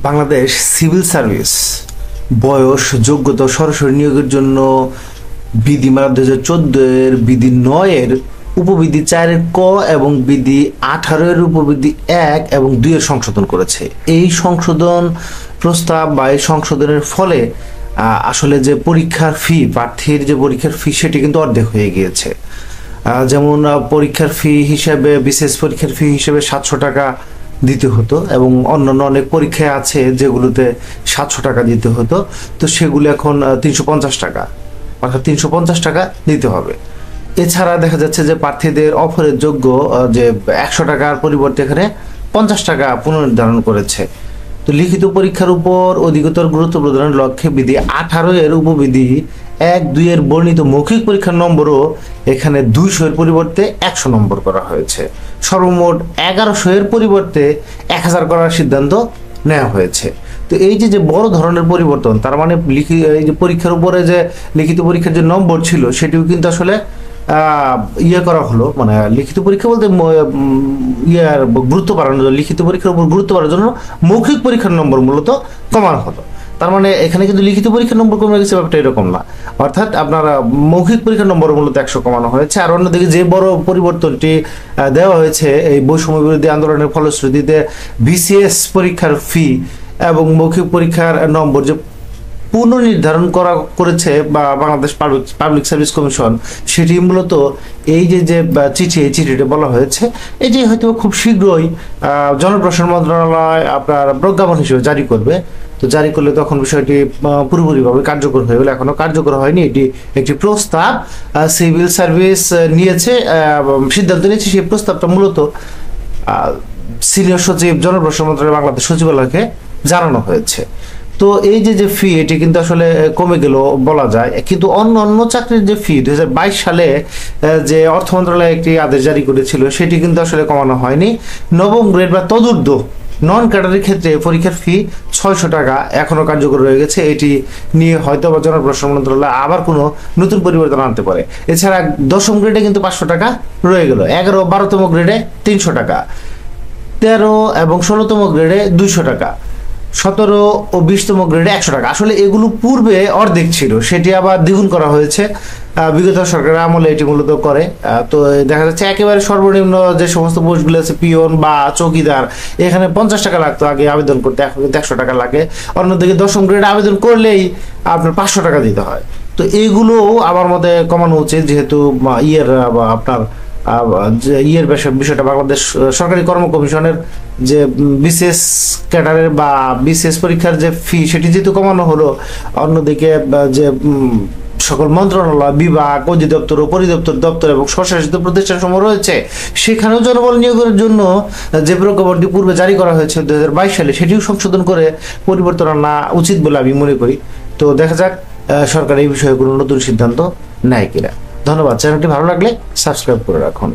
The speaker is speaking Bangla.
বাংলাদেশ সিভিল সার্ভিস বয়স যোগ্যতা সরাসরি নিয়োগের জন্য বিধিমালা 2014 বিধি 9 এর উপবিধি 4 এর ক এবং বিধি 18 এর উপবিধি 1 এবং 2 এর সংশোধন করেছে। এই সংশোধন প্রস্তাব বা এই সংশোধনের ফলে আসলে যে পরীক্ষার ফি, প্রার্থীর যে পরীক্ষার ফি সেটি কিন্তু অর্ধেক হয়ে গিয়েছে। যেমন পরীক্ষার ফি হিসেবে, বিশেষ পরীক্ষার ফি হিসেবে 700 টাকা দিতে হতো এবং অন্যান্য অনেক পরীক্ষা আছে যেগুলোতে 700 টাকা দিতে হতো, তো সেগুলো এখন 350 টাকা, অর্থাৎ 350 টাকা দিতে হবে। এছাড়া দেখা যাচ্ছে যে প্রার্থীদের অফারের যোগ্য যে 100 টাকার পরিবর্তে এখানে 50 টাকা পুনর্নির্ধারণ করেছে। তো লিখিত পরীক্ষার উপর অধিকতর গুরুত্ব প্রদানের লক্ষ্যে বিধি 18 এর উপবিধি 1-2 এর বর্ণিত মৌখিক পরীক্ষার নম্বরও এখানে 200 এর পরিবর্তে 100 নম্বর করা হয়েছে। সর্বমোট 1100 এর পরিবর্তে 1000 করার সিদ্ধান্ত নেওয়া হয়েছে। তো এই যে বড় ধরনের পরিবর্তন, তার মানে এই যে পরীক্ষার উপরে যে লিখিত পরীক্ষার যে নম্বর ছিল সেটিও কিন্তু আসলে করা হলো, মানে লিখিত পরীক্ষা বলতে গুরুত্ব বাড়ানোর জন্য, লিখিত পরীক্ষার উপর গুরুত্ব বাড়ানোর জন্য মৌখিক পরীক্ষার নম্বর মূলত কমানো হলো। তার মানে এখানে কিন্তু লিখিত পরীক্ষার নম্বর কমে গেছে, ব্যাপারটা এরকম না। অর্থাৎ আপনার মৌখিক পরীক্ষার নম্বর মূলত 100 কমানো হয়েছে। আর অন্যদিকে যে বড় পরিবর্তনটি দেওয়া হয়েছে এই বৈষম্য বিরোধী আন্দোলনের ফলশ্রুতিতে বিসিএস পরীক্ষার ফি এবং মৌখিক পরীক্ষার নম্বর যে পুনর্নির্ধারণ করেছে বা বাংলাদেশ পাবলিক সার্ভিস কমিশন, সেটি মূলত এই যে চিঠিটা বলা হয়েছে, এই যে হয়তো খুব শীঘ্রই জনপ্রশাসন মন্ত্রণালয় আপনার প্রজ্ঞাপন হিসেবে জারি করবে। তো জারি করলে তখন বিষয়টি পুরোপুরিভাবে কার্যকর হয়ে গেলে, এখনো কার্যকর হয়নি। এটি একটি প্রস্তাব সিভিল সার্ভিস নিয়েছে, সিদ্ধান্ত নিয়েছে। সেই প্রস্তাবটা মূলত সিনিয়র সচিব জনপ্রশাসন মন্ত্রণালয় বাংলাদেশ সচিবালয়কে জানানো হয়েছে। তো এই যে ফি, এটি কিন্তু আসলে কমে গেল বলা যায়। কিন্তু অন্য চাকরির যে ফি 2022 সালে যে অর্থ মন্ত্রণালয় একটি আদেশ জারি করেছিল, সেটি কিন্তু আসলে কমানো হয়নি। নবম গ্রেড বা তদূর্ধ্ব নন ক্যাডারের ক্ষেত্রে পরীক্ষার ফি 600 টাকা এখনো কার্যকর রয়ে গেছে। এটি নিয়ে হয়তো বা জনপ্রশাসন মন্ত্রণালয় আবার কোনো নতুন পরিবর্তন আনতে পারে। এছাড়া 10ম গ্রেডে কিন্তু 500 টাকা রয়ে গেল। 11 ও 12তম গ্রেডে 300 টাকা, 13 এবং 16তম গ্রেডে 200 টাকা, 17 ও 20তম গ্রেডে 100 টাকা। আসলে এগুলো পূর্বে অর্ধেক ছিল, সেটি আবার দ্বিগুণ করা হয়েছে বিগত সরকারের আমলে এটি মূলত করে। তো দেখা যাচ্ছে একেবারে সর্বনিম্ন যে সমস্ত পোস্টগুলো আছে, পিয়ন বা চৌকিদার, এখানে 50 টাকা লাগতো আগে আবেদন করতে, এখন কিন্তু 100 টাকা লাগে। অন্যদিকে 10ম গ্রেডে আবেদন করলেই আপনার 500 টাকা দিতে হয়। তো এইগুলোও আমার মতে কমানো উচিত, যেহেতু আপনার বিষয়টা বাংলাদেশ সরকারি কর্ম কমিশনের যে বিশেষ ক্যাডারের বা বিশেষ পরীক্ষার যে ফি, সেটি যেহেতু কমানো হলো, অন্যদিকে যে সকল মন্ত্রণালয়, বিভাগ, অধিদপ্তর ও পরিদপ্তর, দপ্তর এবং স্বশাসিত প্রতিষ্ঠান সমূহ রয়েছে, সেখানেও জনবল নিয়োগের জন্য যে প্রজ্ঞাপনটি পূর্বে জারি করা হয়েছে 2022 সালে, সেটিও সংশোধন করে পরিবর্তন আনা উচিত বলে আমি মনে করি। তো দেখা যাক সরকার এই বিষয়ে কোনো নতুন সিদ্ধান্ত নেয় কিনা। ধন্যবাদ। চ্যানেলটি ভালো লাগলে সাবস্ক্রাইব করে রাখুন।